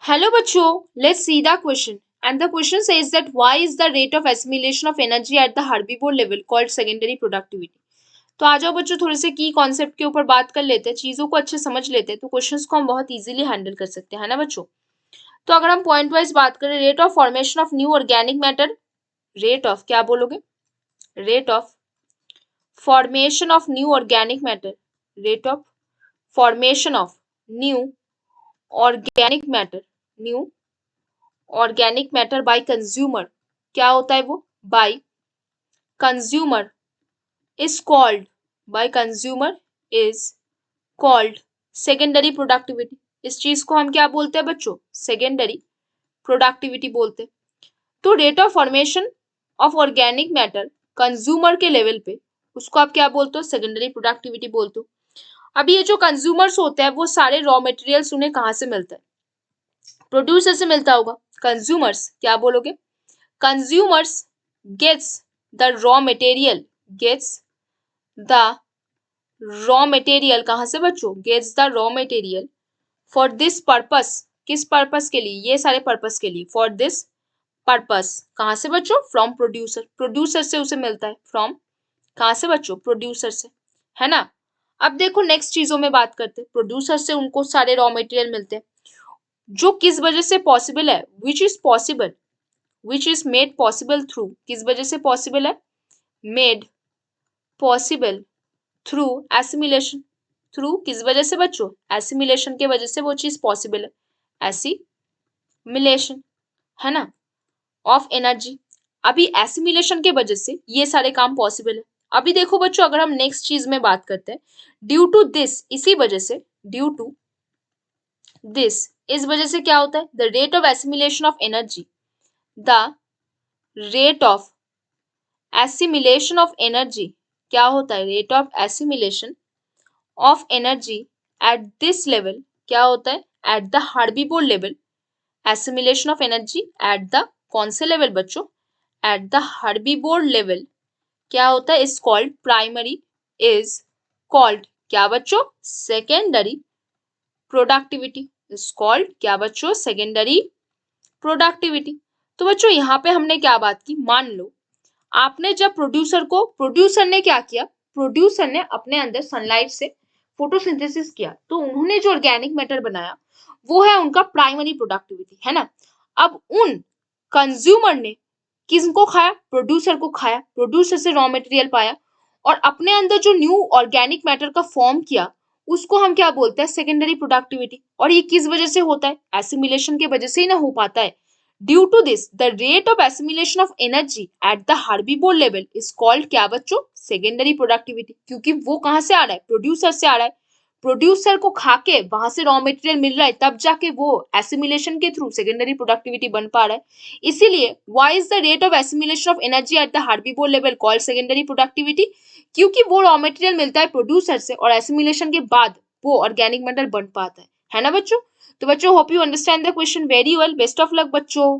Hello बच्चों, let's see the question. And the question says that why is the rate of assimilation of energy at the herbivore level called secondary productivity? तो आ जाओ बच्चों, थोड़े से की concept के ऊपर बात कर लेते हैं, चीजों को अच्छे समझ लेते हैं, तो क्वेश्चंस को हम बहुत इजीली हैंडल कर सकते हैं, है ना बच्चों। तो अगर हम पॉइंट वाइज बात करें, rate of formation of new organic matter, rate of क्या बोलोगे, rate of formation of new organic matter, rate of formation of new organic matter, new organic matter by consumer, क्या होता है वो, by consumer is called, by consumer is called secondary productivity. इस चीज को हम क्या बोलते हैं बच्चों, सेकेंडरी प्रोडक्टिविटी बोलते हैं। तो rate of formation of organic matter consumer के लेवल पे, उसको आप क्या बोलते हो, सेकेंडरी प्रोडक्टिविटी बोलते हो। अब ये जो कंज्यूमर्स होते हैं वो सारे रॉ मटेरियल्स उन्हें कहाँ से मिलता है, प्रोड्यूसर से मिलता होगा। कंज्यूमर्स क्या बोलोगे, consumers gets the raw material, gets the raw material, कहाँ से बच्चों, gets the raw material for this purpose, किस पर्पस के लिए, ये सारे पर्पस के लिए, फॉर दिस पर्पस, कहाँ से बच्चों, फ्रॉम प्रोड्यूसर, प्रोड्यूसर से उसे मिलता है, फ्रॉम कहाँ से बच्चों, प्रोड्यूसर से, है ना। अब देखो नेक्स्ट चीजों में बात करते हैं, प्रोड्यूसर से उनको सारे रॉ मटेरियल मिलते हैं, जो किस वजह से पॉसिबल है, which is possible, which is made possible through, किस वजह से पॉसिबल है, made possible through assimilation, through किस वजह से बच्चों, एसिमिलेशन के वजह से वो चीज पॉसिबल है, एसिमिलेशन, है ना, ऑफ एनर्जी। अभी एसिमिलेशन के वजह से ये सारे काम पॉसिबल है। अभी देखो बच्चों, अगर हम नेक्स्ट चीज में बात करते हैं, ड्यू टू दिस, इसी वजह से, ड्यू टू दिस, इस वजह से क्या होता है, the rate of assimilation of energy, the rate of assimilation of energy, क्या होता है, rate of assimilation of energy at this level, क्या होता है, eight the herbivore level, assimilation of energy at the कौन से लेवल बच्चों, एट द हार्बीवोर लेवल, क्या होता है, is called primary, is called क्या बच्चों, सेकेंडरी प्रोडक्टिविटी, इज कॉल्ड क्या बच्चों, सेकेंडरी प्रोडक्टिविटी। तो बच्चों यहाँ पे हमने क्या बात की, मान लो आपने जब प्रोड्यूसर ने क्या किया, प्रोड्यूसर ने अपने अंदर सनलाइट से फोटोसिंथेसिस किया, तो उन्होंने जो ऑर्गेनिक मैटर बनाया वो है उनका प्राइमरी प्रोडक्टिविटी, है ना। अब उन कंज्यूमर ने किसको खाया, प्रोड्यूसर को खाया, प्रोड्यूसर से रॉ मटेरियल पाया और अपने अंदर जो न्यू ऑर्गेनिक मैटर का फॉर्म किया, उसको हम क्या बोलते हैं, सेकेंडरी प्रोडक्टिविटी। और ये किस वजह से होता है, एसिमिलेशन के वजह से ही ना हो पाता है। Due to this the rate of assimilation of energy at the herbivore level is called क्या बच्चों, सेकेंडरी प्रोडक्टिविटी, क्योंकि वो कहाँ से आ रहा है, प्रोड्यूसर से आ रहा है, प्रोड्यूसर को खा के वहां से रॉ मटेरियल मिल रहा है, तब जाके वो एसिमिलेशन के थ्रू सेकेंडरी प्रोडक्टिविटी बन पा रहा है। इसीलिए why is the rate of assimilation of energy at the herbivore level called secondary productivity, क्योंकि वो रॉ मटेरियल मिलता है प्रोड्यूसर से और एसिमिलेशन के बाद वो ऑर्गेनिक मैटर बन पाता है ना बच्चों। तो बच्चों hope you understand the question very well, best of luck बच्चों।